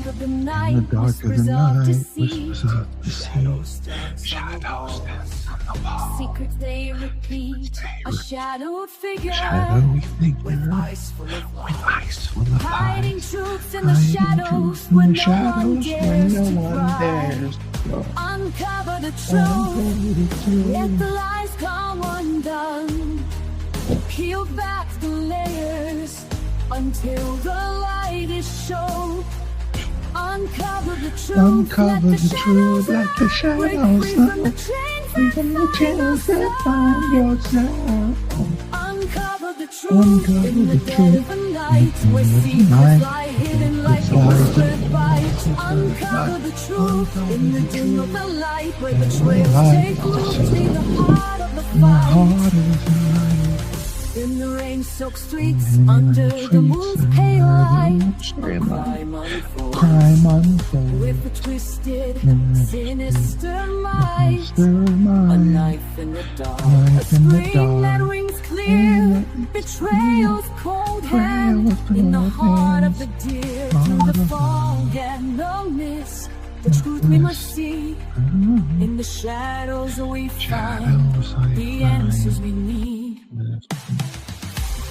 of the night, whispers of deceit. Shadows dance on the wall. Secrets they repeat. A shadowed figure with eyes full of light. Hiding truths in the shadows when no one dares to pry. Uncover the truth. Let the lies come undone. Peel back the layers until the light is shown. Uncover the truth. Let the shadows break free from the chains that bind yourself. Uncover the truth in the dead of the night, where secrets lie hidden like a whispered bite. Uncover the truth in the dim of the light, where the trails take root in the heart of the fight. In the rain-soaked streets, under the moon's pale light, crime unfolds with a twisted, sinister mind. A knife in the dark, a scream that rings clear. Betrayal's cold hand in the heart of the deer. Through the fog and the mist, the truth we must see. In the shadows we find the answers we need.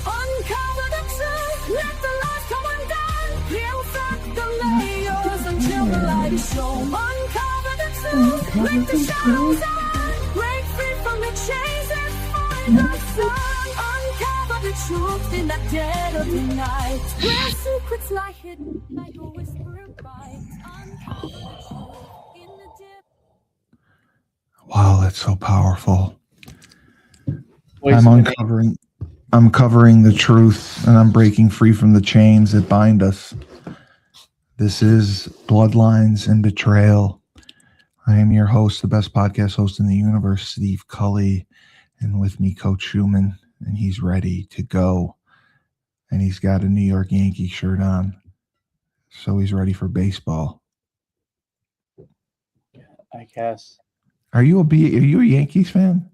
Uncover the truth, let the light come undone. Peel back the layers until the light is shown. Uncover the truth, let the shadows on. Break free from the chains and find the sun. Uncover the truth in the dead of the night, where secrets lie hidden like a whispered bite. Uncover the truth in the dead. Wow, that's so powerful. I'm covering the truth, and I'm breaking free from the chains that bind us. This is Bloodlines and Betrayal. I am your host, the best podcast host in the universe, Steve Cully, and with me, Coach Schumann, and he's ready to go. And he's got a New York Yankee shirt on, so he's ready for baseball. I guess. Are you a Yankees fan?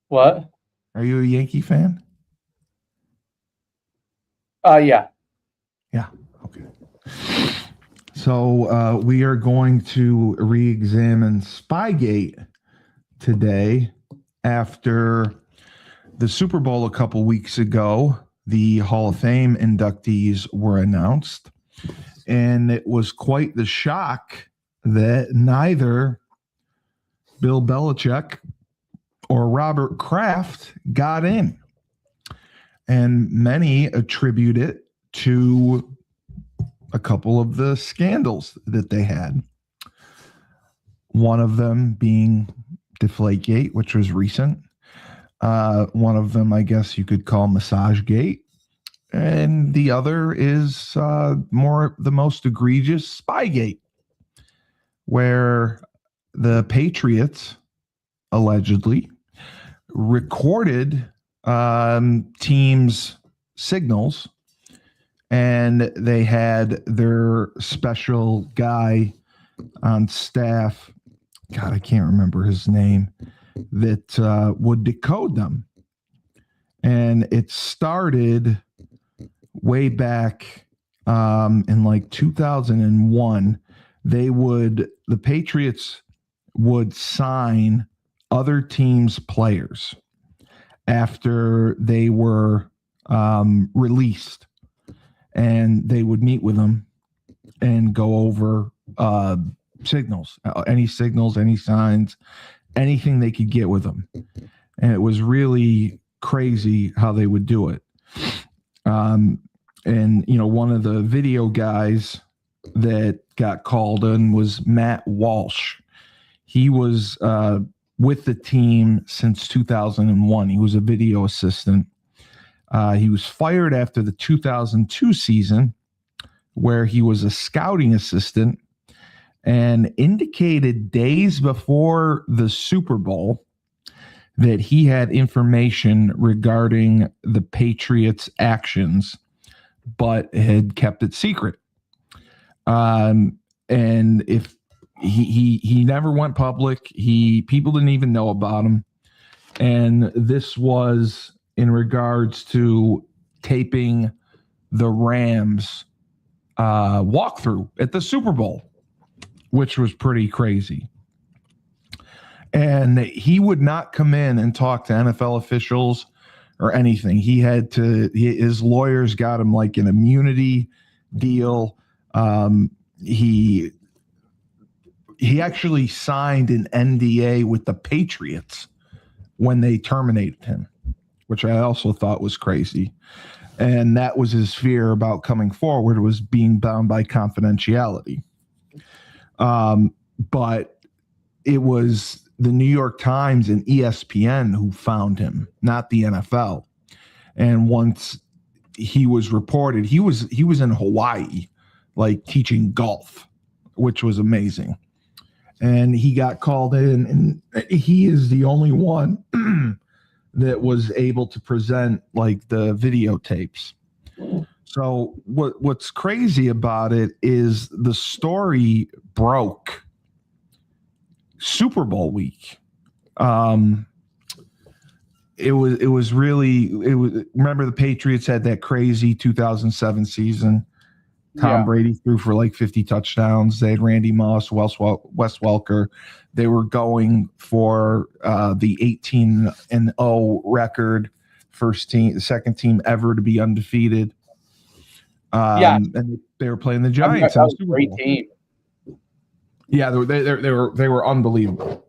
What? Are you a Yankee fan? Yeah. Yeah. Okay. So we are going to re-examine Spygate today after the Super Bowl a couple weeks ago. The Hall of Fame inductees were announced, and it was quite the shock that neither Bill Belichick or Robert Kraft got in. And many attribute it to a couple of the scandals that they had. One of them being Deflategate, which was recent. One of them, I guess you could call Massagegate. And the other is the most egregious, Spygate, where the Patriots allegedly recorded teams' signals, and they had their special guy on staff, God, I can't remember his name, that would decode them. And it started way back in like 2001. The Patriots would sign other teams' players after they were released, and they would meet with them and go over signals, any signs, anything they could get with them. And it was really crazy how they would do it. And, one of the video guys that got called in was Matt Walsh. He was with the team since 2001. He was a video assistant. He was fired after the 2002 season, where he was a scouting assistant, and indicated days before the Super Bowl that he had information regarding the Patriots' actions, but had kept it secret. And if he never went public, people didn't even know about him. And this was in regards to taping the Rams walkthrough at the Super Bowl, which was pretty crazy. And he would not come in and talk to NFL officials or anything. He had to, his lawyers got him like an immunity deal. He actually signed an NDA with the Patriots when they terminated him, which I also thought was crazy. And that was his fear about coming forward, was being bound by confidentiality. But it was the New York Times and ESPN who found him, not the NFL. And once he was reported, he was in Hawaii, like teaching golf, which was amazing. And he got called in, and he is the only one that was able to present like the videotapes. So what's crazy about it is the story broke Super Bowl week. It was remember the Patriots had that crazy 2007 season. Tom Brady threw for like 50 touchdowns. They had Randy Moss, Wes Welker. They were going for the 18-0 record, second team ever to be undefeated. And they were playing the Giants. That was a great team. Yeah, they were unbelievable.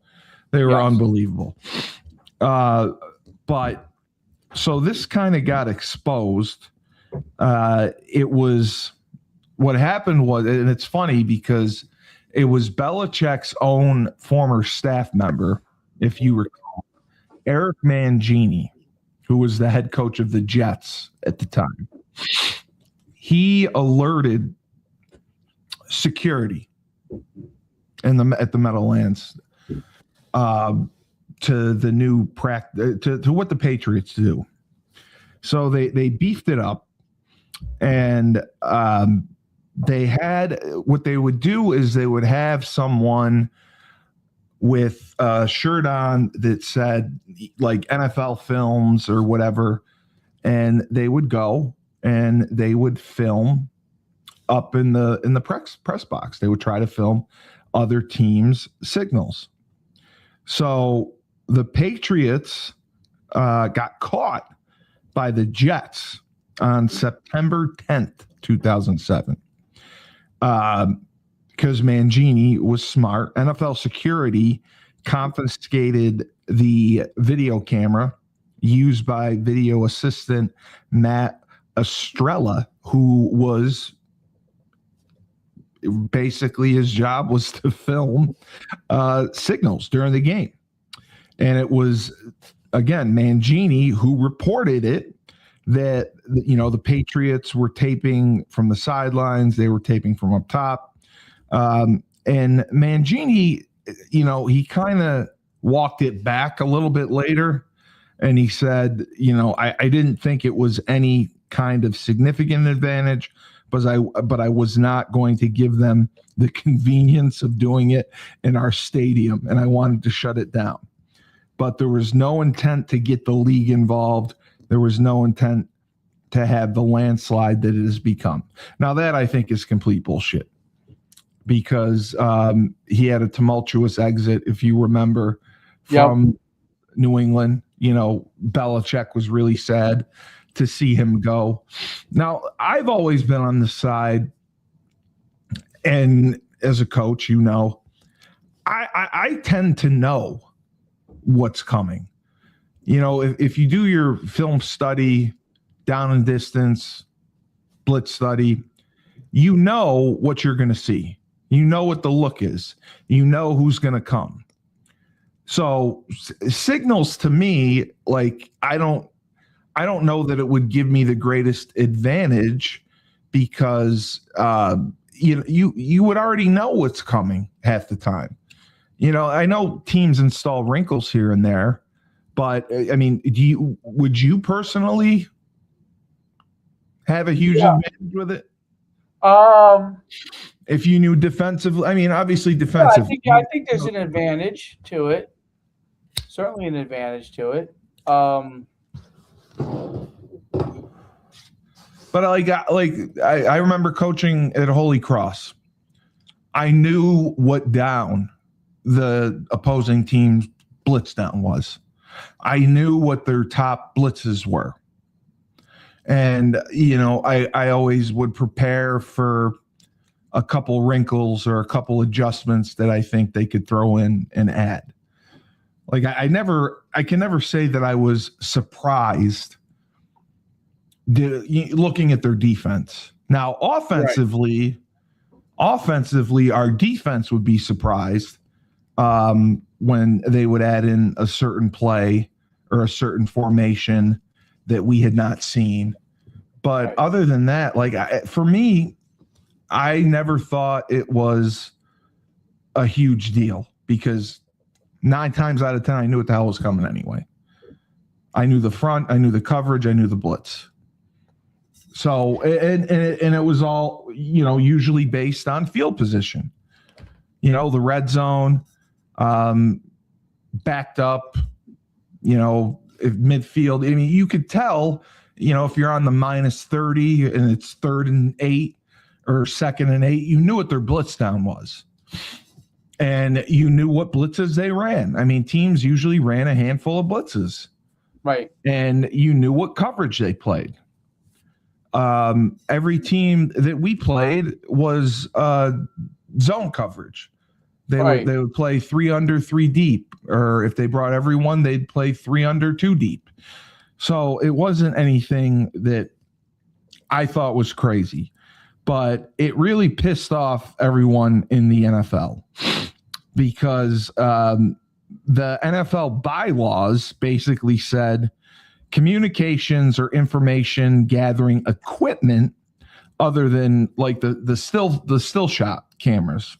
They were unbelievable. But so this kind of got exposed. It was. What happened was, and it's funny because it was Belichick's own former staff member, if you recall, Eric Mangini, who was the head coach of the Jets at the time. He alerted security at the Meadowlands to the new practice, to what the Patriots do. So they beefed it up, and they had, what they would do is they would have someone with a shirt on that said like NFL Films or whatever, and they would go and they would film up in the press box. They would try to film other teams' signals. So the Patriots got caught by the Jets on September 10th, 2007. Because Mangini was smart. NFL security confiscated the video camera used by video assistant Matt Estrella, who was basically, his job was to film signals during the game. And it was, again, Mangini who reported it, that, you know, the Patriots were taping from the sidelines. They were taping from up top. And Mangini, you know, he kind of walked it back a little bit later. And he said, you know, I didn't think it was any kind of significant advantage, but I was not going to give them the convenience of doing it in our stadium. And I wanted to shut it down. But there was no intent to get the league involved. There was no intent to have the landslide that it has become. Now, that I think is complete bullshit, because he had a tumultuous exit, if you remember, from New England. You know, Belichick was really sad to see him go. Now, I've always been on the side, and as a coach, you know, I tend to know what's coming. You know, if you do your film study, down and distance, blitz study, you know what you're going to see. You know what the look is. You know who's going to come. So signals to me, like, I don't know that it would give me the greatest advantage, because you would already know what's coming half the time. You know, I know teams install wrinkles here and there, but I mean, would you personally have a huge advantage with it? If you knew defensive, I mean, obviously defensive. I think there's an advantage to it. Certainly an advantage to it. But I remember coaching at Holy Cross. I knew what down the opposing team's blitz down was. I knew what their top blitzes were. And, I always would prepare for a couple wrinkles or a couple adjustments that I think they could throw in and add. Like I can never say that I was surprised looking at their defense. Now, offensively, our defense would be surprised when they would add in a certain play or a certain formation that we had not seen. But other than that, for me, I never thought it was a huge deal because 9 times out of 10, I knew what the hell was coming anyway. I knew the front, I knew the coverage, I knew the blitz. So, and it was all, usually based on field position. The red zone, backed up, midfield. I mean, you could tell, if you're on the -30 and it's 3rd and 8 or 2nd and 8, you knew what their blitz down was. And you knew what blitzes they ran. I mean, teams usually ran a handful of blitzes. Right. And you knew what coverage they played. Every team that we played was zone coverage. They would play 3 under, 3 deep, or if they brought everyone, they'd play 3 under, 2 deep. So it wasn't anything that I thought was crazy, but it really pissed off everyone in the NFL because the NFL bylaws basically said communications or information gathering equipment other than like the still shot cameras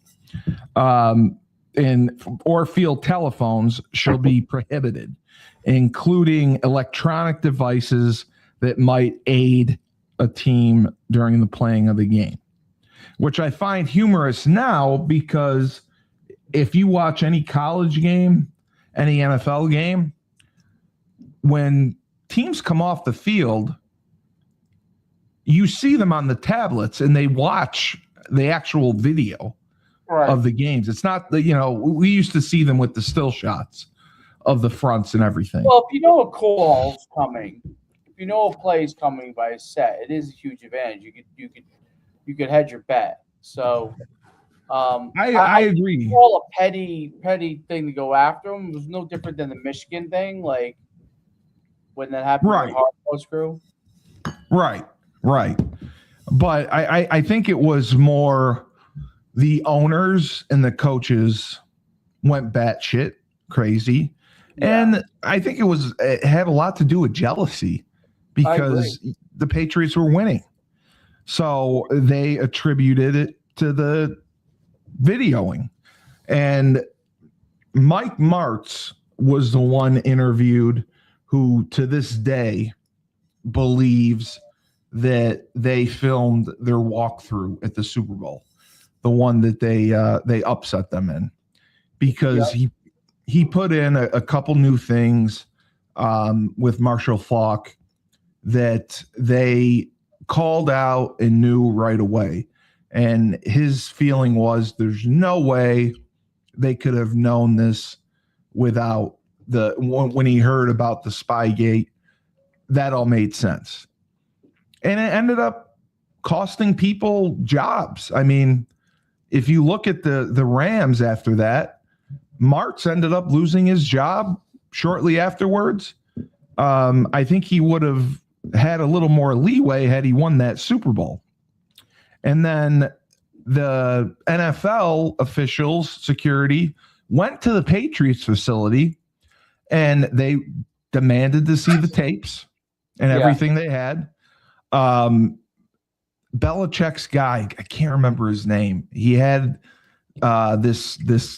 or field telephones shall be prohibited, including electronic devices that might aid a team during the playing of the game, which I find humorous now because if you watch any college game, any NFL game, when teams come off the field, you see them on the tablets and they watch the actual video of the games. It's not we used to see them with the still shots of the fronts and everything. Well, if you know a call's coming, if you know a play's coming by a set, it is a huge advantage. You could hedge your bet. So I agree. All a petty thing to go after them. It was no different than the Michigan thing, like when that happened with Hardball's crew. Right. But I think it was more the owners and the coaches went batshit crazy. Yeah. And I think it had a lot to do with jealousy because the Patriots were winning. So they attributed it to the videoing. And Mike Martz was the one interviewed who to this day believes that they filmed their walkthrough at the Super Bowl, the one that they upset them in, because he put in a couple new things with Marshall Faulk that they called out and knew right away. And his feeling was there's no way they could have known this without when he heard about the Spygate, that all made sense. And it ended up costing people jobs. I mean, if you look at the Rams after that, Martz ended up losing his job shortly afterwards. I think he would have had a little more leeway had he won that Super Bowl. And then the NFL officials, security, went to the Patriots facility and they demanded to see the tapes and everything they had. Belichick's guy, I can't remember his name. He had this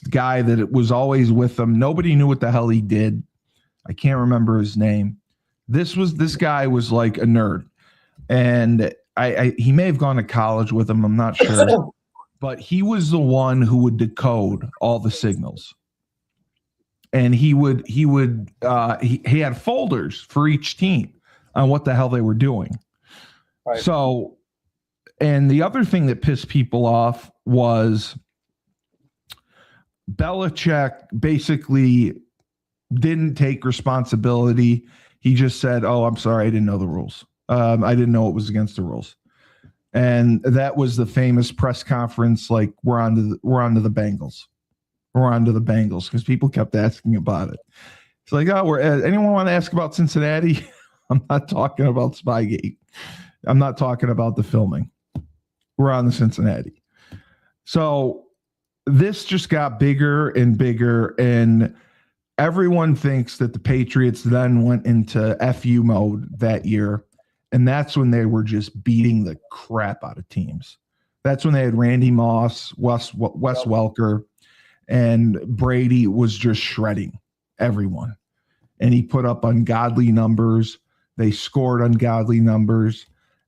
guy that was always with him. Nobody knew what the hell he did. I can't remember his name. This guy was like a nerd, and he may have gone to college with him. I'm not sure, but he was the one who would decode all the signals, and he had folders for each team on what the hell they were doing. Right. So, and the other thing that pissed people off was Belichick basically didn't take responsibility. He just said, "Oh, I'm sorry, I didn't know the rules. I didn't know it was against the rules." And that was the famous press conference. Like, we're on to the Bengals. We're on to the Bengals, because people kept asking about it. It's like, oh, anyone want to ask about Cincinnati? I'm not talking about Spygate. I'm not talking about the filming. We're on the Cincinnati. So this just got bigger and bigger, and everyone thinks that the Patriots then went into FU mode that year, and that's when they were just beating the crap out of teams. That's when they had Randy Moss, Wes Welker, and Brady was just shredding everyone. And he put up ungodly numbers. They scored ungodly numbers,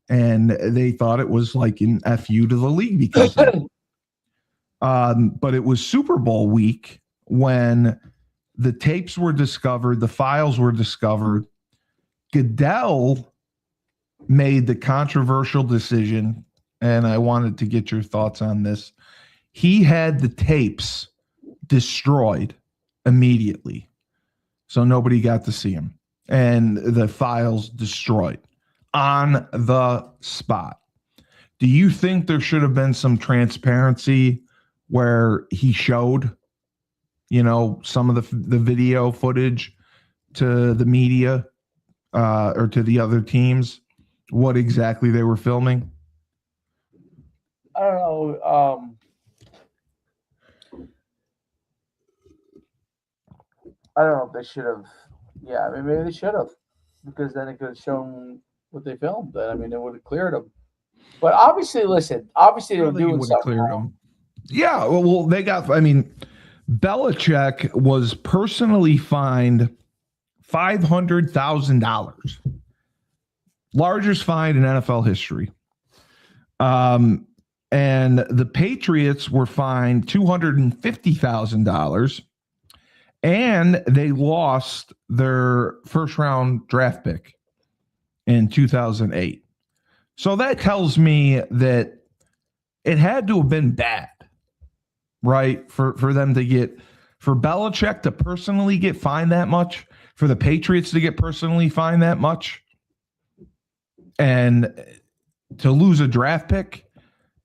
and they thought it was like an FU to the league because of it. But it was Super Bowl week when the tapes were discovered, the files were discovered. Goodell made the controversial decision, and I wanted to get your thoughts on this. He had the tapes destroyed immediately, so nobody got to see him, and the files destroyed on the spot. Do you think there should have been some transparency where he showed, some of the video footage to the media or to the other teams, what exactly they were filming? I don't know. I don't know if they should have. Yeah, I mean, maybe they should have, because then it could have shown what they filmed. I mean, it would have cleared them. But obviously, they were doing something wrong. Yeah, well, they got. I mean, Belichick was personally fined $500,000, largest fine in NFL history. And the Patriots were fined $250,000, and they lost their first-round draft pick in 2008. So that tells me that it had to have been bad, right? For them to get, for Belichick to personally get fined that much, for the Patriots to get personally fined that much, and to lose a draft pick.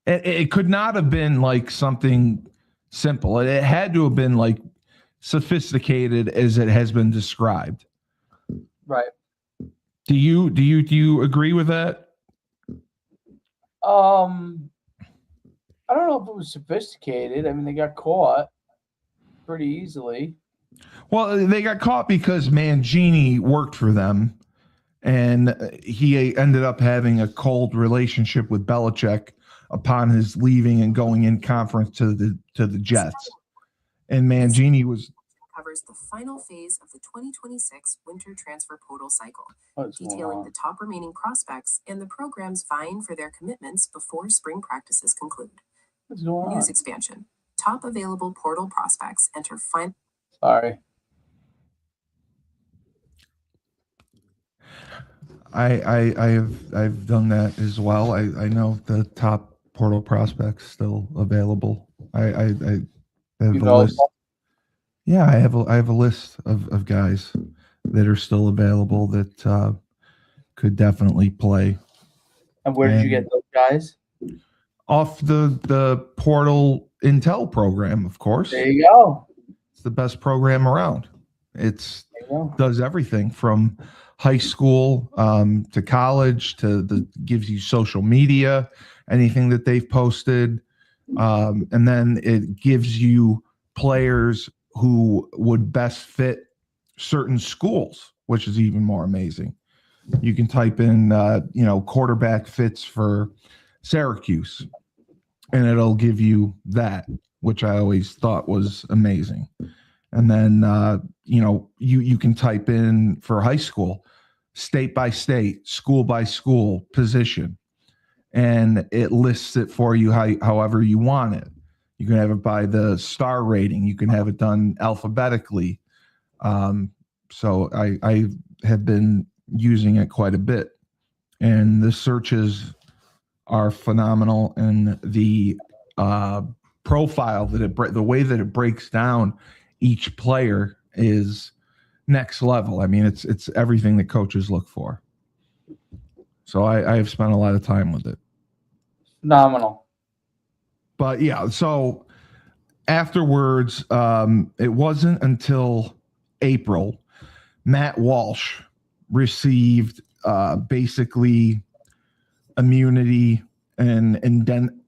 It could not have been like something simple. It had to have been like sophisticated as it has been described. Right. Do you agree with that? I don't know if it was sophisticated. I mean, they got caught pretty easily. Well, they got caught because Mangini worked for them, and he ended up having a cold relationship with Belichick upon his leaving and going in conference to the Jets. And Mangini covers the final phase of the 2026 winter transfer portal cycle, detailing the top remaining prospects and the programs vying for their commitments before spring practices conclude. News expansion. Top available portal prospects enter final. Sorry. I've done that as well. I know the top portal prospects still available. I have a list. Yeah, I have a list of guys that are still available that could definitely play. And where did you get those guys? Off the portal intel program, of course. There you go. It's the best program around. Does everything from high school to college gives you social media, anything that they've posted, and then it gives you players who would best fit certain schools, which is even more amazing. You can type in quarterback fits for Syracuse, and it'll give you that, which I always thought was amazing. And then you can type in for high school, state by state, school by school, position, and it lists it for you however you want it. You can have it by the star rating. You can have it done alphabetically. So I have been using it quite a bit, and the searches are phenomenal, and the profile the way that it breaks down each player is next level. I mean, it's everything that coaches look for. So I have spent a lot of time with it. Phenomenal. But yeah, so afterwards, it wasn't until April, Matt Walsh received basically immunity and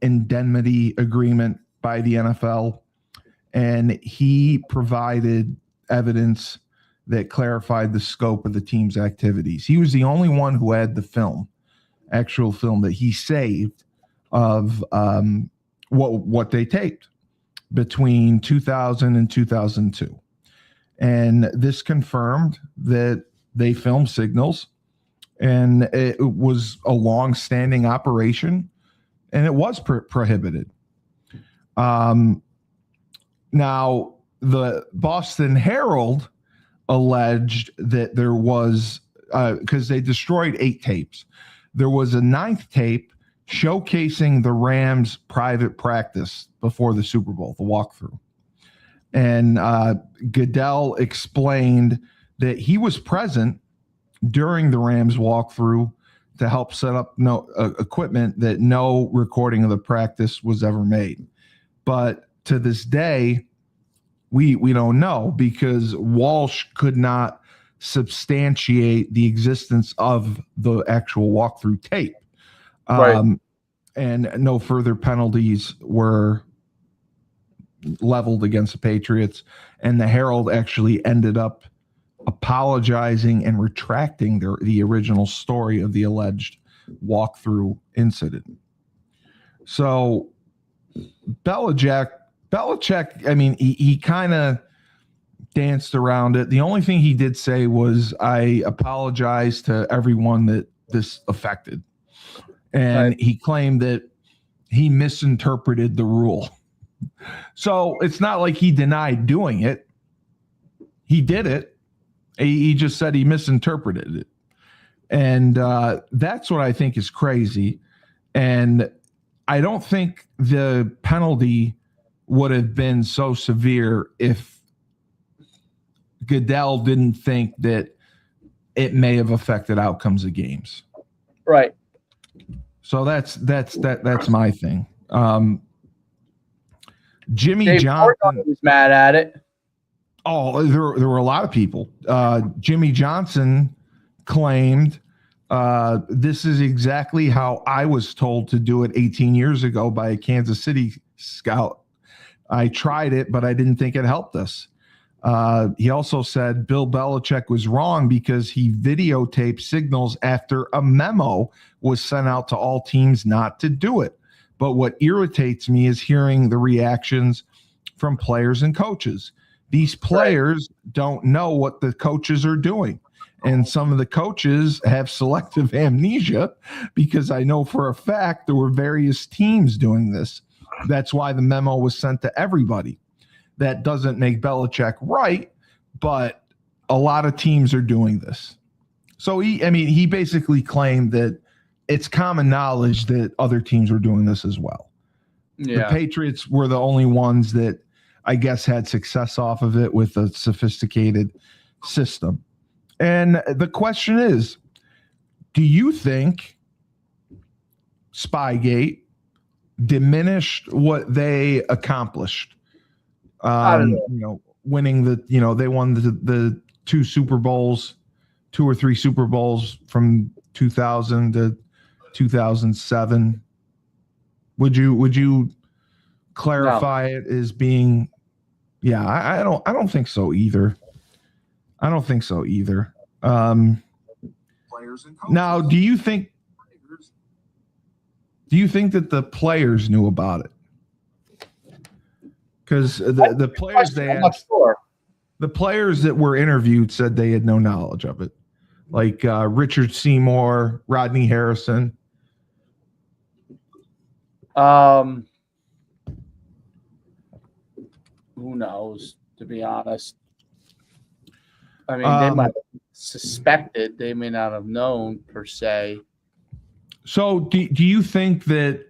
indemnity agreement by the NFL, and he provided evidence that clarified the scope of the team's activities. He was the only one who had the actual film that he saved of what they taped between 2000 and 2002. And this confirmed that they filmed signals, and it was a long-standing operation, and it was prohibited. Now, the Boston Herald alleged that there was, because they destroyed 8 tapes, there was a 9th tape showcasing the Rams' private practice before the Super Bowl, the walkthrough. And Goodell explained that he was present during the Rams walkthrough to help set up equipment, that no recording of the practice was ever made. But to this day, we don't know, because Walsh could not substantiate the existence of the actual walkthrough tape. Right. And no further penalties were leveled against the Patriots. And the Herald actually ended up apologizing and retracting the original story of the alleged walkthrough incident. So Belichick, I mean, he kind of danced around it. The only thing he did say was, I apologize to everyone that this affected. And Right. he claimed that he misinterpreted the rule. So it's not like he denied doing it. He did it. He just said he misinterpreted it. And that's what I think is crazy. And I don't think the penalty would have been so severe if Goodell didn't think that it may have affected outcomes of games. Right. So that's my thing. Jimmy Dave Johnson was mad at it. Oh, there were a lot of people. Jimmy Johnson claimed this is exactly how I was told to do it 18 years ago by a Kansas City scout. I tried it, but I didn't think it helped us. He also said Bill Belichick was wrong because he videotaped signals after a memo was sent out to all teams not to do it. But what irritates me is hearing the reactions from players and coaches. These players don't know what the coaches are doing. And some of the coaches have selective amnesia, because I know for a fact there were various teams doing this. That's why the memo was sent to everybody. That doesn't make Belichick right, but a lot of teams are doing this. So he basically claimed that it's common knowledge that other teams were doing this as well. Yeah. The Patriots were the only ones that I guess had success off of it with a sophisticated system. And the question is, do you think Spygate diminished what they accomplished? Winning they won the 2 Super Bowls, 2 or 3 Super Bowls from 2000 to 2007. Would you clarify it as being? Yeah, I don't think so either. I don't think so either. Now, do you think that the players knew about it? Because the players the players that were interviewed said they had no knowledge of it, like Richard Seymour, Rodney Harrison. Who knows, to be honest. I mean, they might have suspected, they may not have known per se. So do you think that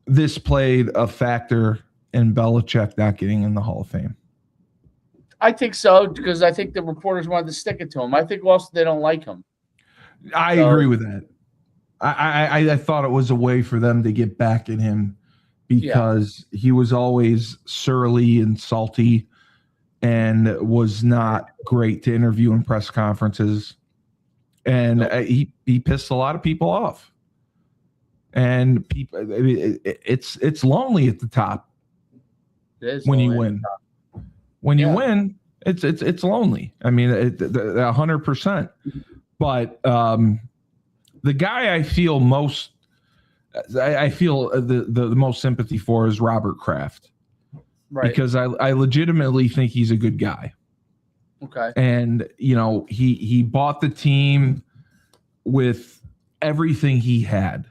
this played a factor in Belichick not getting in the Hall of Fame? I think so, because I think the reporters wanted to stick it to him. I think also they don't like him. I agree with that. I thought it was a way for them to get back at him because he was always surly and salty and was not great to interview in press conferences. And he pissed a lot of people off. And people, it's lonely at the top. It is when you win. When you win, it's lonely. I mean, 100%. But the guy I feel the most sympathy for is Robert Kraft, right? Because I legitimately think he's a good guy. Okay. And he bought the team with everything he had,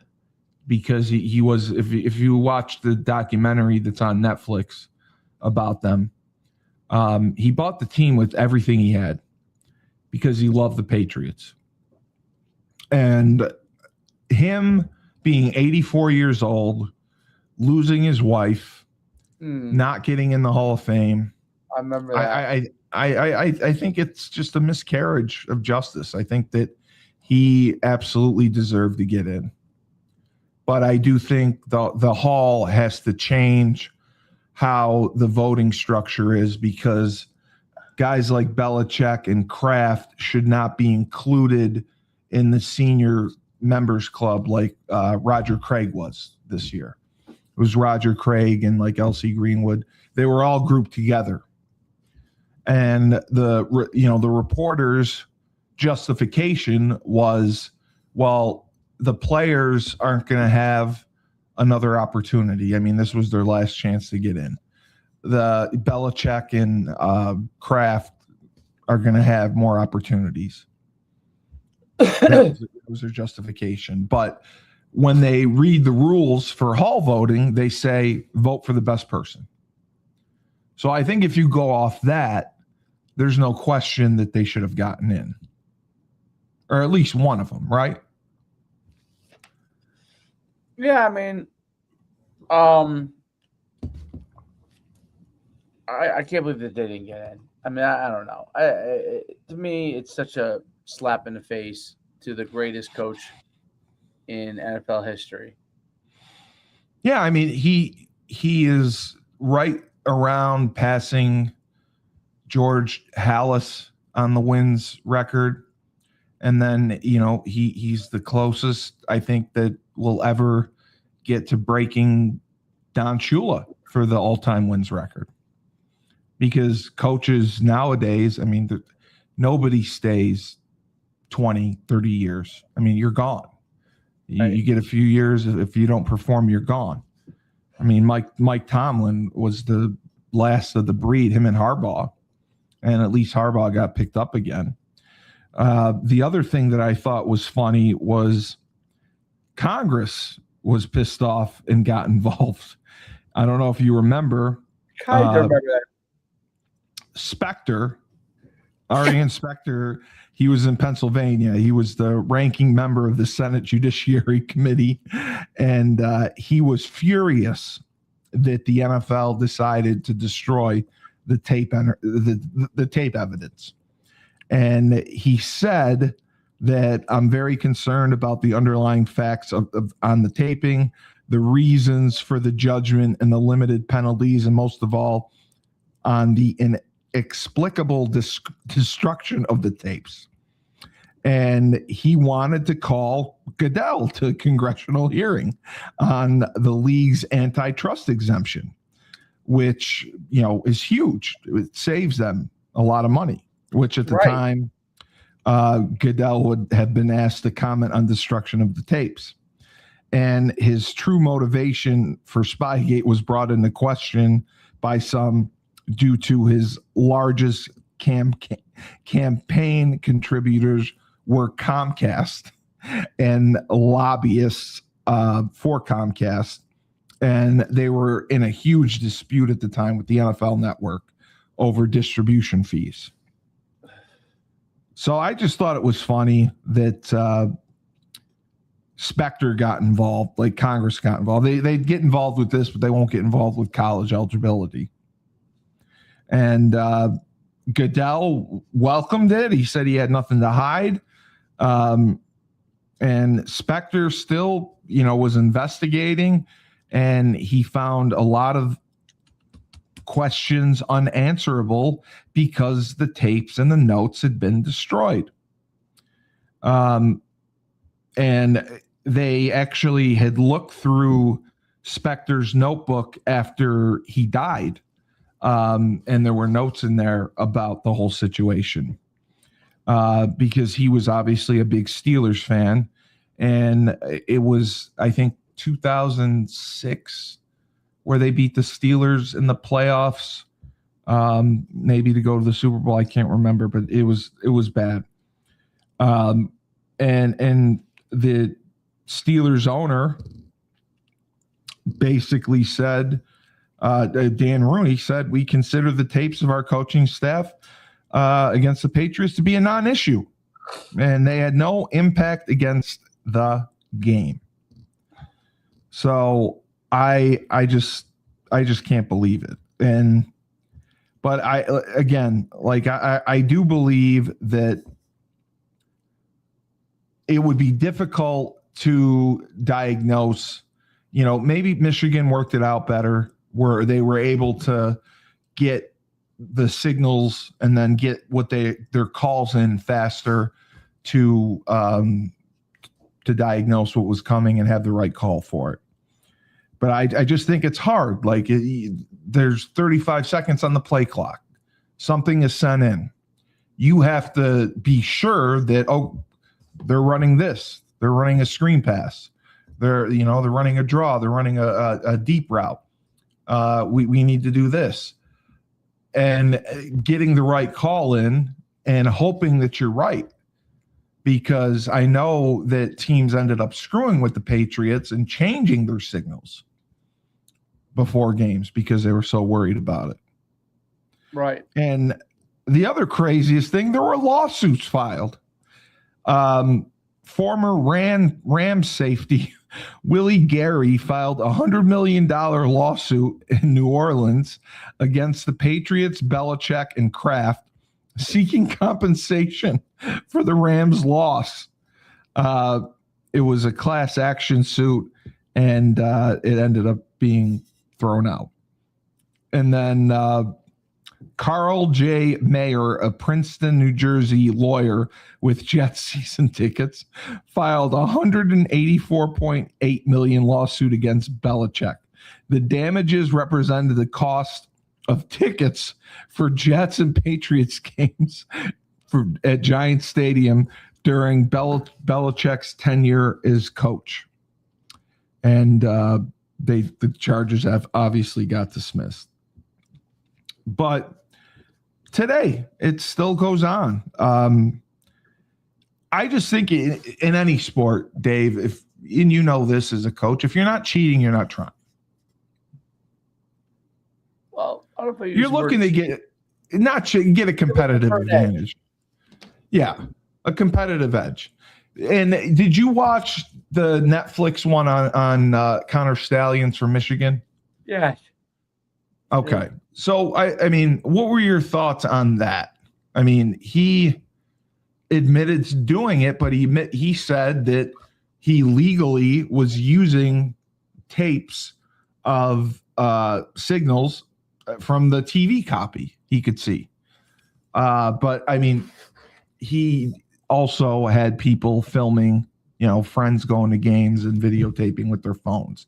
because he was, if you watch the documentary that's on Netflix about them, he bought the team with everything he had because he loved the Patriots. And him being 84 years old, losing his wife, not getting in the Hall of Fame. I remember that. I think it's just a miscarriage of justice. I think that he absolutely deserved to get in. But I do think the Hall has to change how the voting structure is, because guys like Belichick and Kraft should not be included in the senior members club like Roger Craig was this year. It was Roger Craig and like L.C. Greenwood. They were all grouped together. And the reporters' justification was, well, the players aren't going to have another opportunity. I mean, this was their last chance to get in. The Belichick and Kraft are going to have more opportunities. That was their justification. But when they read the rules for Hall voting, they say vote for the best person. So I think if you go off that, there's no question that they should have gotten in, or at least one of them, right? Yeah, I mean, I can't believe that they didn't get in. I mean, I don't know. To me, it's such a slap in the face to the greatest coach in NFL history. Yeah, I mean, he is right around passing George Halas on the wins record. And then, he's the closest, I think, that will ever get to breaking Don Shula for the all-time wins record. Because coaches nowadays, I mean, nobody stays 20, 30 years. I mean, you're gone. You get a few years. If you don't perform, you're gone. I mean, Mike Tomlin was the last of the breed, him and Harbaugh. And at least Harbaugh got picked up again. The other thing that I thought was funny was Congress was pissed off and got involved. I don't know if you remember. I remember that. Specter, Arian Specter, he was in Pennsylvania. He was the ranking member of the Senate Judiciary Committee, and he was furious that the NFL decided to destroy the tape the tape evidence. And he said that I'm very concerned about the underlying facts on the taping, the reasons for the judgment and the limited penalties, and most of all, on the inexplicable destruction of the tapes. And he wanted to call Goodell to a congressional hearing on the league's antitrust exemption, which, is huge. It saves them a lot of money, which at the time, Goodell would have been asked to comment on destruction of the tapes. And his true motivation for Spygate was brought into question by some due to his largest campaign contributors were Comcast and lobbyists for Comcast. And they were in a huge dispute at the time with the NFL Network over distribution fees. So I just thought it was funny that Specter got involved, like Congress got involved. They'd get involved with this, but they won't get involved with college eligibility. And Goodell welcomed it. He said he had nothing to hide. And Specter still, was investigating, and he found a lot of questions unanswerable because the tapes and the notes had been destroyed. And they actually had looked through Specter's notebook after he died. And there were notes in there about the whole situation. Because he was obviously a big Steelers fan. And it was, I think, 2006 where they beat the Steelers in the playoffs, maybe to go to the Super Bowl. I can't remember, but it was bad. And the Steelers owner basically said, Dan Rooney said, we consider the tapes of our coaching staff against the Patriots to be a non-issue, and they had no impact against the game. So I just can't believe it. But I do believe that it would be difficult to diagnose. Maybe Michigan worked it out better, where they were able to get the signals and then get their calls in faster to diagnose what was coming and have the right call for it. But I just think it's hard. Like there's 35 seconds on the play clock. Something is sent in. You have to be sure that, they're running this. They're running a screen pass. They're running a draw. They're running a deep route. We need to do this. And getting the right call in and hoping that you're right. Because I know that teams ended up screwing with the Patriots and changing their signals before games because they were so worried about it. Right. And the other craziest thing, there were lawsuits filed. Former Rams safety Willie Gary filed a $100 million lawsuit in New Orleans against the Patriots, Belichick, and Kraft, seeking compensation for the Rams' loss. It was a class action suit, and it ended up being thrown out. And then Carl J. Mayer, a Princeton, New Jersey lawyer with Jets season tickets, filed a $184.8 million lawsuit against Belichick. The damages represented the cost of tickets for Jets and Patriots games at Giant Stadium during Belichick's tenure as coach. And the charges have obviously got dismissed. But today, it still goes on. I just think in any sport, Dave, and you know this as a coach, if you're not cheating, you're not trying. Well, I don't know if you're looking to get a competitive advantage. Yeah, a competitive edge. And did you watch the Netflix one on Connor Stallions from Michigan? Yeah. Okay. Yeah. So, I mean, what were your thoughts on that? I mean, he admitted to doing it, but he said that he legally was using tapes of signals from the TV copy he could see. But, I mean, he also had people filming, friends going to games and videotaping with their phones.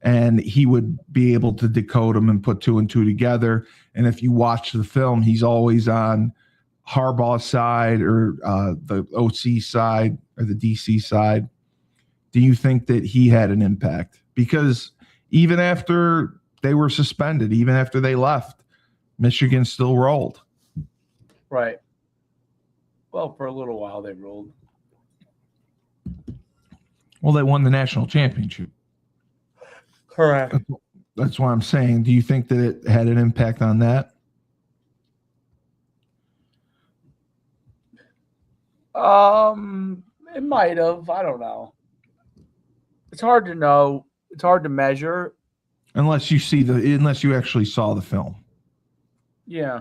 And he would be able to decode them and put two and two together. And if you watch the film, he's always on Harbaugh's side or the OC side or the DC side. Do you think that he had an impact? Because even after they were suspended, even after they left, Michigan still rolled. Right. Well, for a little while they rolled. Well, they won the national championship. Correct. That's why I'm saying, do you think that it had an impact on that? It might have. I don't know. It's hard to know. It's hard to measure. Unless you actually saw the film. Yeah.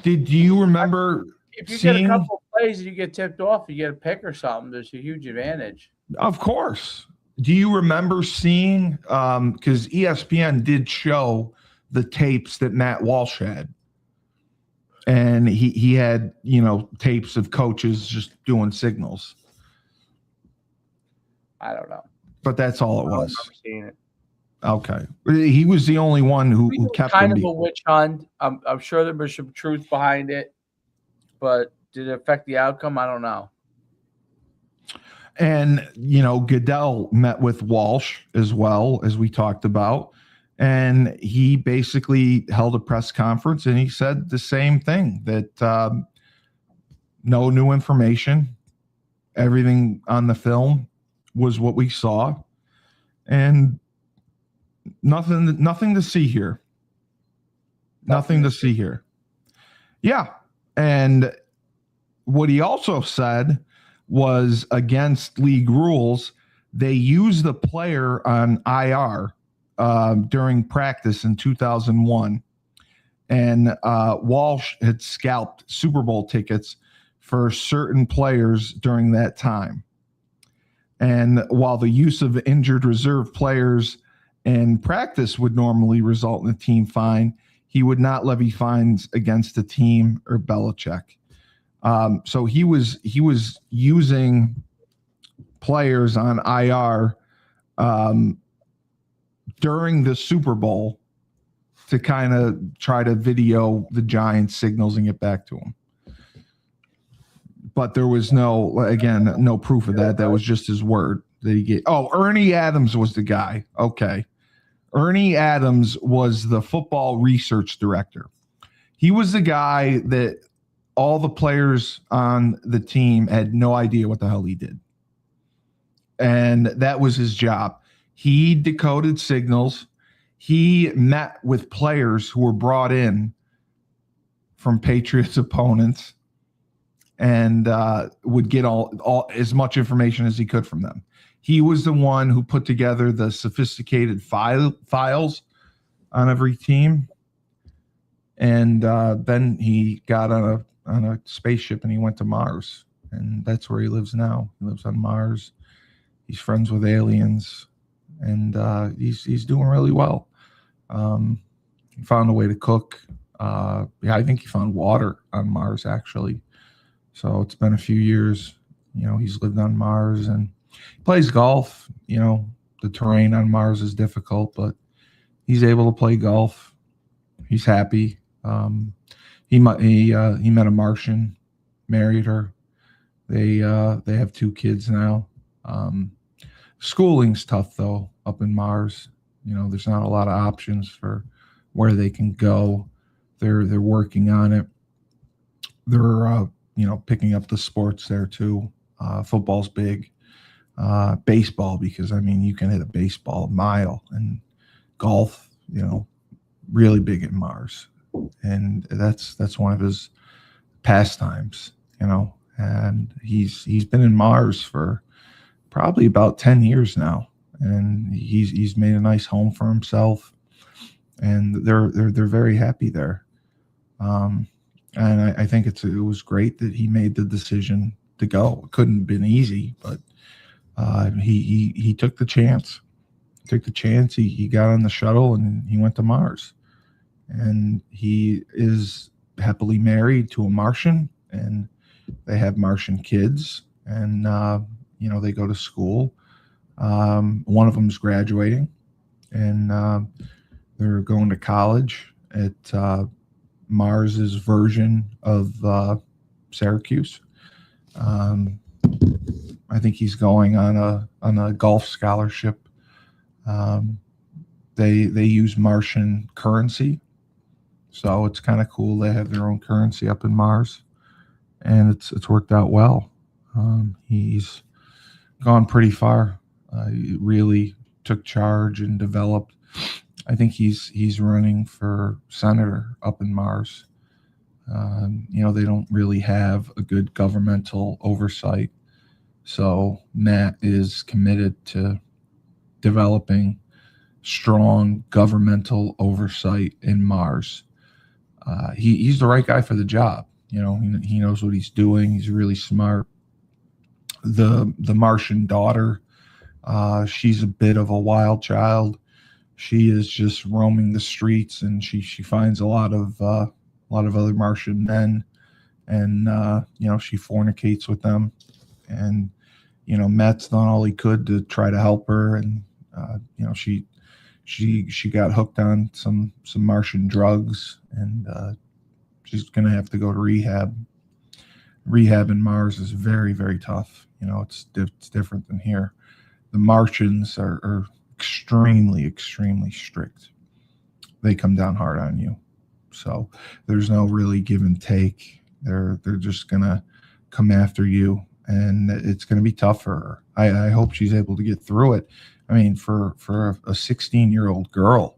Do you remember if you get a couple of plays and you get tipped off, you get a pick or something, there's a huge advantage. Of course. Do you remember seeing, because ESPN did show the tapes that Matt Walsh had. And he had, tapes of coaches just doing signals. I don't know. But that's all it was. I've never seen it. Okay. He was the only one who kept kind of a witch hunt. I'm sure there was some truth behind it, but did it affect the outcome? I don't know. And, Goodell met with Walsh as well, as we talked about. And he basically held a press conference and he said the same thing, that no new information. Everything on the film was what we saw. And nothing to see here. Nothing to see here. Yeah. And what he also said was against league rules. They used the player on IR during practice in 2001. And Walsh had scalped Super Bowl tickets for certain players during that time. And while the use of injured reserve players in practice would normally result in a team fine, he would not levy fines against the team or Belichick. So he was using players on IR during the Super Bowl to kind of try to video the Giants signals and get back to him. But there was no proof of that. That was just his word that he gave. Oh, Ernie Adams was the guy. Okay. Ernie Adams was the football research director. He was the guy that all the players on the team had no idea what the hell he did. And that was his job. He decoded signals. He met with players who were brought in from Patriots opponents and would get all as much information as he could from them. He was the one who put together the sophisticated files on every team. And then he got on a spaceship and he went to Mars. And that's where he lives now. He lives on Mars. He's friends with aliens. And he's doing really well. He found a way to cook. I think he found water on Mars, actually. So it's been a few years. He's lived on Mars and he plays golf. The terrain on Mars is difficult, but he's able to play golf. He's happy. He met a Martian, married her. They have 2 kids now. Schooling's tough though up in Mars. There's not a lot of options for where they can go. They're working on it. They're picking up the sports there too. Football's big. Baseball, because you can hit a baseball a mile, and golf, really big at Mars. And that's one of his pastimes, and he's been in Mars for probably about 10 years now. And he's made a nice home for himself, and they're very happy there. And I think it was great that he made the decision to go. It couldn't have been easy, but he took the chance. He got on the shuttle and he went to Mars. And he is happily married to a Martian, and they have Martian kids, and they go to school. One of them is graduating, and they're going to college at Mars's version of Syracuse. I think he's going on a golf scholarship. They use Martian currency, so it's kind of cool. They have their own currency up in Mars, and it's worked out well. He's gone pretty far. He really took charge and developed. I think he's running for senator up in Mars. They don't really have a good governmental oversight. So Matt is committed to developing strong governmental oversight in Mars. He's the right guy for the job. He knows what he's doing. He's really smart. The Martian daughter, she's a bit of a wild child. She is just roaming the streets, and she finds a lot of other Martian men, and she fornicates with them. And Matt's done all he could to try to help her, and she got hooked on some Martian drugs, and she's gonna have to go to rehab. Rehab in Mars is very, very tough. It's different than here. The Martians are extremely, extremely strict. They come down hard on you, so there's no really give and take. They're just gonna come after you, and it's gonna be tough for her. I hope she's able to get through it. I mean, for a 16-year-old girl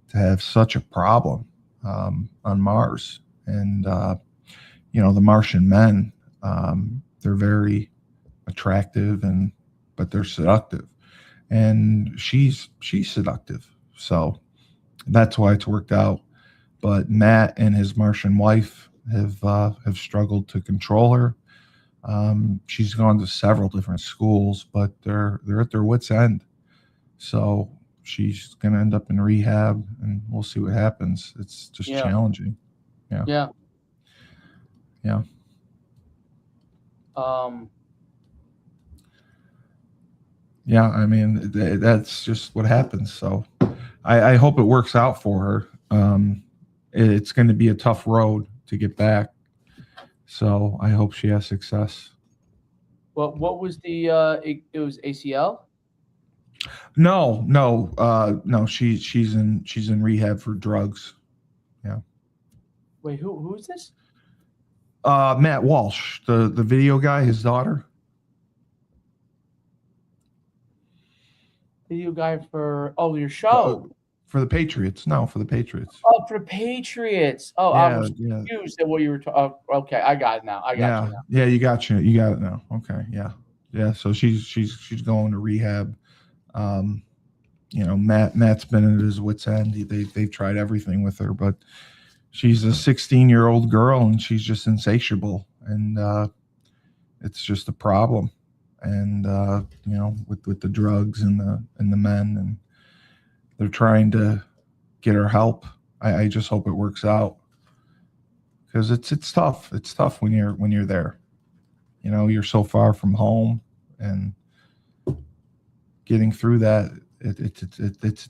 to have such a problem on Mars, and the Martian men, they're very attractive, but they're seductive, and she's seductive. So that's why it's worked out. But Matt and his Martian wife have struggled to control her. She's gone to several different schools, but they're at their wits' end. So she's going to end up in rehab, and we'll see what happens. It's just challenging. Yeah. Yeah, I mean, that's just what happens. So I hope it works out for her. It's going to be a tough road to get back. So I hope she has success. Well, what was the it was ACL? No. She's in rehab for drugs. Yeah. Wait, who is this? Matt Walsh, the video guy, his daughter. Video guy for your show. For the Patriots. No, for the Patriots. Oh, for the Patriots. Oh, I was confused at what you were talking. Okay, I got it now. I got you now. Yeah, you got it now. Okay, yeah. So she's going to rehab. Matt's been at his wit's end. They've tried everything with her, but she's a 16-year-old girl, and she's just insatiable, and it's just a problem. And with the drugs and the men, and they're trying to get her help. I just hope it works out, because it's tough. It's tough when you're there. You're so far from home, and getting through that, it's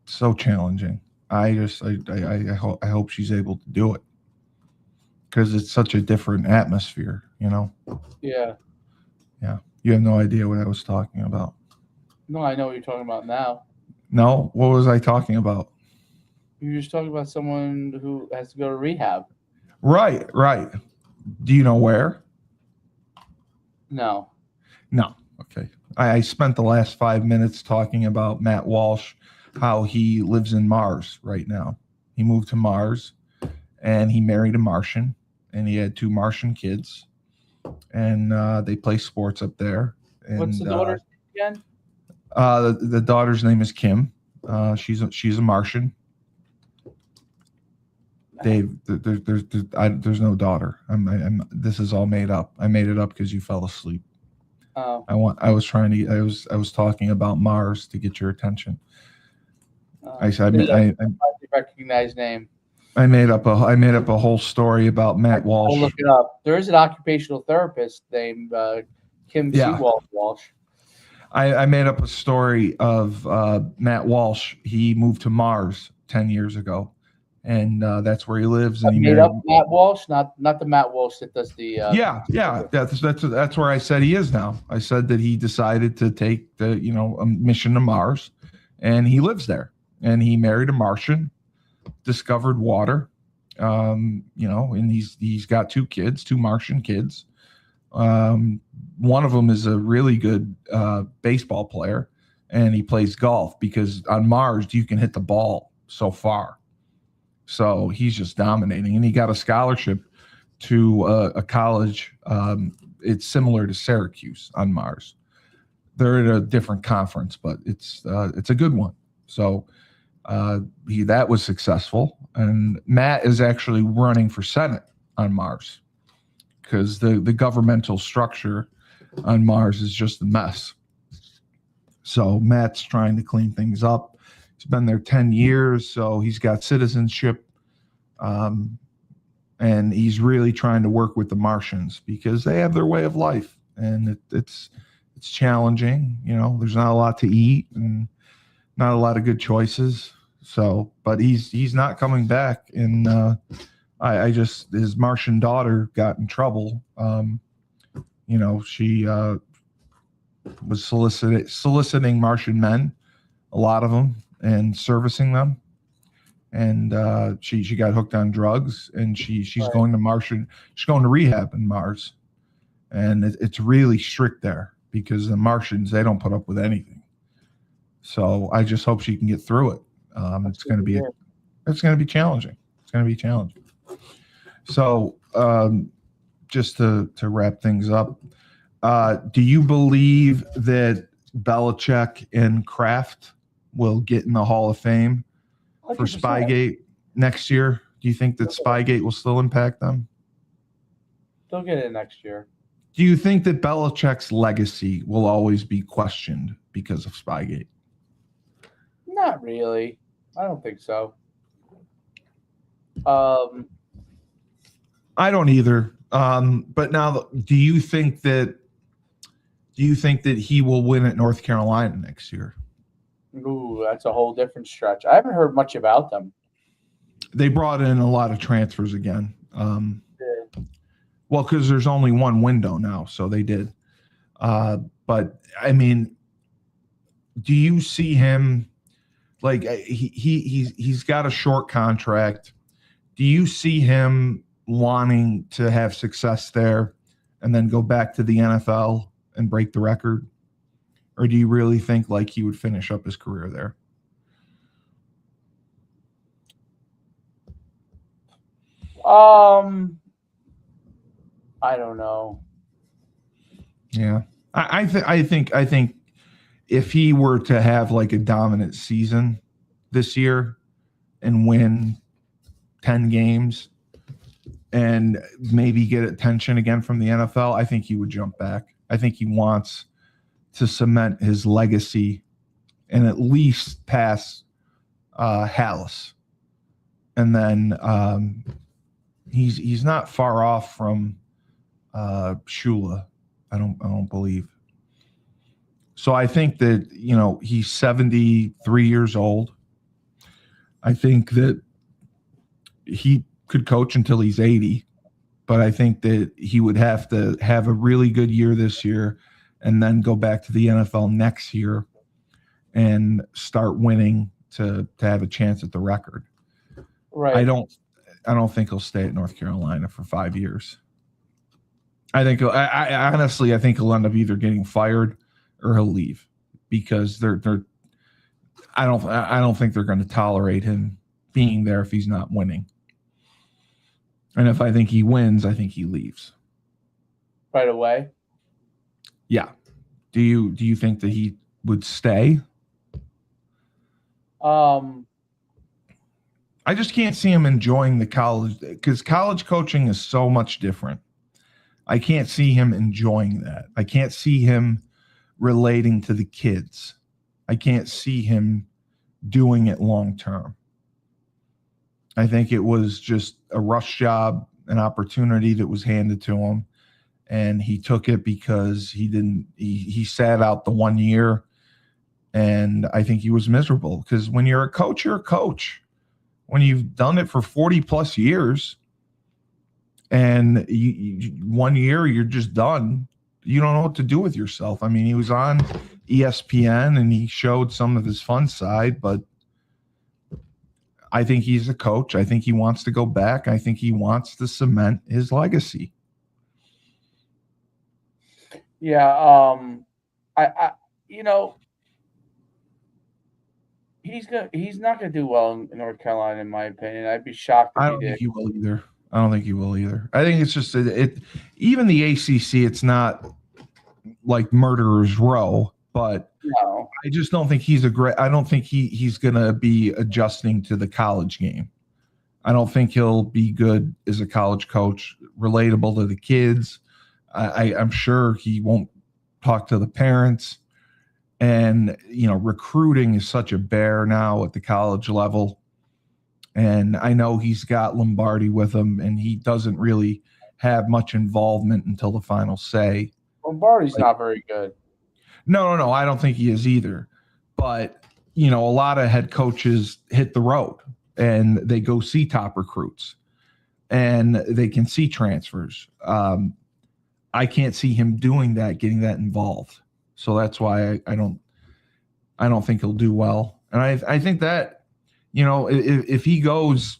so challenging. I hope she's able to do it, because it's such a different atmosphere. Yeah. You have no idea what I was talking about. No, I know what you're talking about now. No, what was I talking about? You were just talking about someone who has to go to rehab. Right. Do you know where? No. Okay. I spent the last 5 minutes talking about Matt Walsh, how he lives in Mars right now. He moved to Mars, and he married a Martian, and he had 2 Martian kids, and they play sports up there. And, what's the daughter's name again? The daughter's name is Kim. She's a Martian. Dave, there's no daughter. This is all made up. I made it up because you fell asleep. Oh. I was talking about Mars to get your attention. I Recognized name. I made up a whole story about Matt Walsh. I'll look it up. There is an occupational therapist named Kim Walsh. I made up a story of Matt Walsh. He moved to Mars 10 years ago, and that's where he lives. And he made up Matt Walsh, not the Matt Walsh that does the. That's where I said he is now. I said that he decided to take a mission to Mars, and he lives there. And he married a Martian, discovered water, and he's got 2 kids, 2 Martian kids. One of them is a really good baseball player, and he plays golf, because on Mars you can hit the ball so far. So he's just dominating, and he got a scholarship to a college it's similar to Syracuse on Mars. They're at a different conference, but it's a good one. So that was successful, and Matt is actually running for Senate on Mars because the governmental structure on Mars is just a mess. So Matt's trying to clean things up. He's been there 10 years, so he's got citizenship. And he's really trying to work with the Martians because they have their way of life, and it's challenging. You know, there's not a lot to eat and not a lot of good choices. So, but he's not coming back. And his Martian daughter got in trouble. You know, she was soliciting Martian men, a lot of them, and servicing them. And she got hooked on drugs, and she's Right. going to rehab in Mars, and it's really strict there because the Martians, they don't put up with anything. So I just hope she can get through it. It's going to be challenging. It's going to be challenging. So just to wrap things up, do you believe that Belichick and Kraft will get in the Hall of Fame for 100%. Spygate next year? Do you think that Spygate will still impact them? They'll get it next year. Do you think that Belichick's legacy will always be questioned because of Spygate? Not really. I don't think so. I don't either. But now, do you think that he will win at North Carolina next year? Ooh, that's a whole different stretch. I haven't heard much about them. They brought in a lot of transfers again. Yeah. Well, because there's only one window now, so they did. But I mean, do you see him like he's got a short contract? Do you see him wanting to have success there and then go back to the NFL and break the record? Or do you really think like he would finish up his career there? I don't know. Yeah. I think if he were to have like a dominant season this year and win 10 games and maybe get attention again from the NFL, I think he would jump back. I think he wants to cement his legacy and at least pass Hallis. And then he's not far off from Shula. I don't believe. So I think that, you know, he's 73 years old. I think that he could coach until he's 80, but I think that he would have to have a really good year this year and then go back to the NFL next year and start winning to have a chance at the record. Right. I don't think he'll stay at North Carolina for 5 years. I honestly think he'll end up either getting fired or he'll leave because I don't think they're going to tolerate him being there if he's not winning. And if I think he wins, I think he leaves Right away. Yeah. Do you think that he would stay? I just can't see him enjoying the college because college coaching is so much different. I can't see him enjoying that. I can't see him relating to the kids. I can't see him doing it long term. I think it was just a rush job, an opportunity that was handed to him, and he took it because he sat out the 1 year, and I think he was miserable because when you're a coach, you're a coach. When you've done it for 40 plus years and you 1 year, you're just done. You don't know what to do with yourself. I mean, he was on ESPN and he showed some of his fun side, but I think he's a coach. I think he wants to go back. I think he wants to cement his legacy. Yeah. I he's not gonna do well in North Carolina, in my opinion. I'd be shocked if I he don't did. think he will either. I don't think he will either. I think it's just even the ACC. It's not like murderer's row, but no. I just don't think he's I don't think he's going to be adjusting to the college game. I don't think he'll be good as a college coach, relatable to the kids. I'm sure he won't talk to the parents. And, recruiting is such a bear now at the college level. And I know he's got Lombardi with him, and he doesn't really have much involvement until the final say. Lombardi's not very good. No. I don't think he is either. But, a lot of head coaches hit the road and they go see top recruits and they can see transfers. I can't see him doing that, getting that involved. So that's why I don't think he'll do well. And I think that, if he goes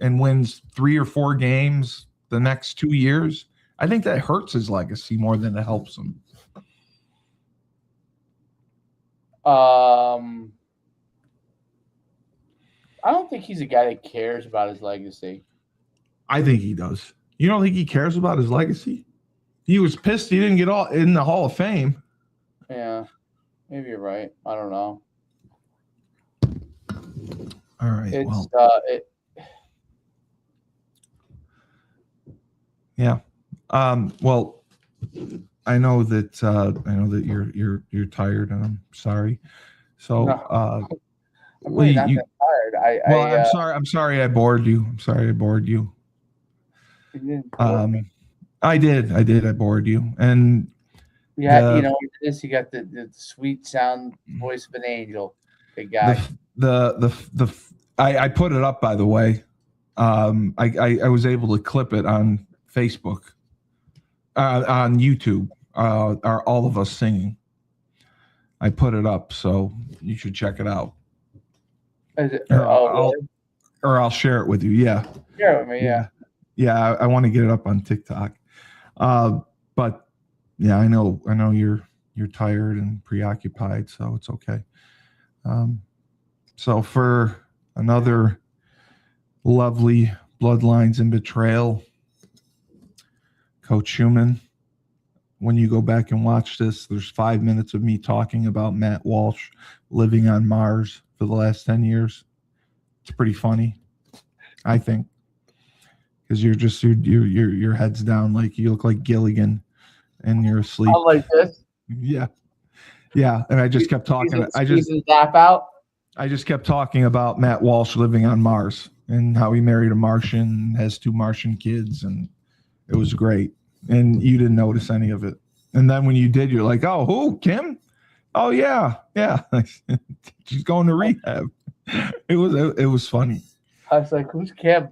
and wins 3 or 4 games the next 2 years, I think that hurts his legacy more than it helps him. I don't think he's a guy that cares about his legacy. I think he does. You don't think he cares about his legacy? He was pissed he didn't get all in the Hall of Fame. Yeah, maybe you're right. I don't know. All right. Yeah. Well, I know that you're tired, and I'm sorry. So, I'm really not that tired. I'm sorry I bored you. I'm sorry I bored you. You didn't bore me. I did. I bored you, and you got the sweet sound voice of an angel, big guy. I put it up, by the way. I was able to clip it on Facebook, on YouTube. Are all of us singing? I put it up, so you should check it out. Or I'll share it with you. Yeah. Share it with me. Yeah. I want to get it up on TikTok. But yeah, I know you're tired and preoccupied, so it's okay. So for another lovely Bloodlines and Betrayal, Coach Schumann, when you go back and watch this, there's 5 minutes of me talking about Matt Walsh living on Mars for the last 10 years. It's pretty funny, I think, because your head's down, like you look like Gilligan, and you're asleep. I like this. Yeah. And I just kept talking. I just kept talking about Matt Walsh living on Mars and how he married a Martian, has 2 Martian kids, and it was great. And you didn't notice any of it. And then when you did, you're like, "Oh, who? Kim? Oh yeah. She's going to rehab." It was funny. I was like, "Who's Kim?"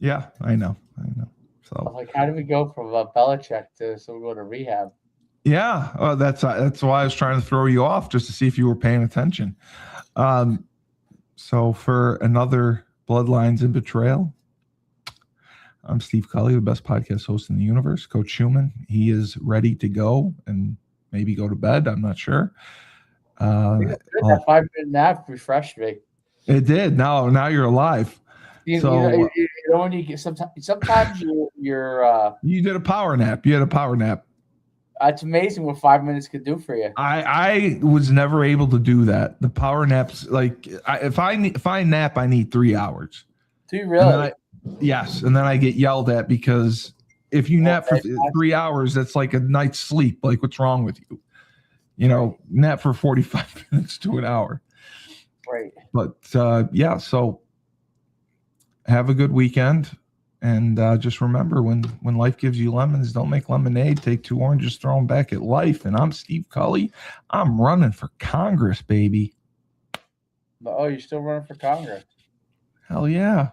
Yeah, I know. So I was like, "How did we go from Belichick to someone going to rehab?" Yeah, well, that's why I was trying to throw you off, just to see if you were paying attention. So for another Bloodlines and Betrayal, I'm Steve Cully, the best podcast host in the universe. Coach Schumann, he is ready to go and maybe go to bed. I'm not sure. That 5-minute nap refreshed me. It did. Now you're alive. When you get sometimes you're you did a power nap. You had a power nap. It's amazing what 5 minutes could do for you. I was never able to do that. The power naps, like if I nap, I need 3 hours. Do you really? Yes, and then I get yelled at because if you nap for 3 hours, that's like a night's sleep. Like, what's wrong with you? Nap for 45 minutes to an hour. Right. But so have a good weekend. And just remember, when life gives you lemons, don't make lemonade. Take 2 oranges, throw them back at life. And I'm Steve Cully. I'm running for Congress, baby. Oh, you're still running for Congress? Hell yeah.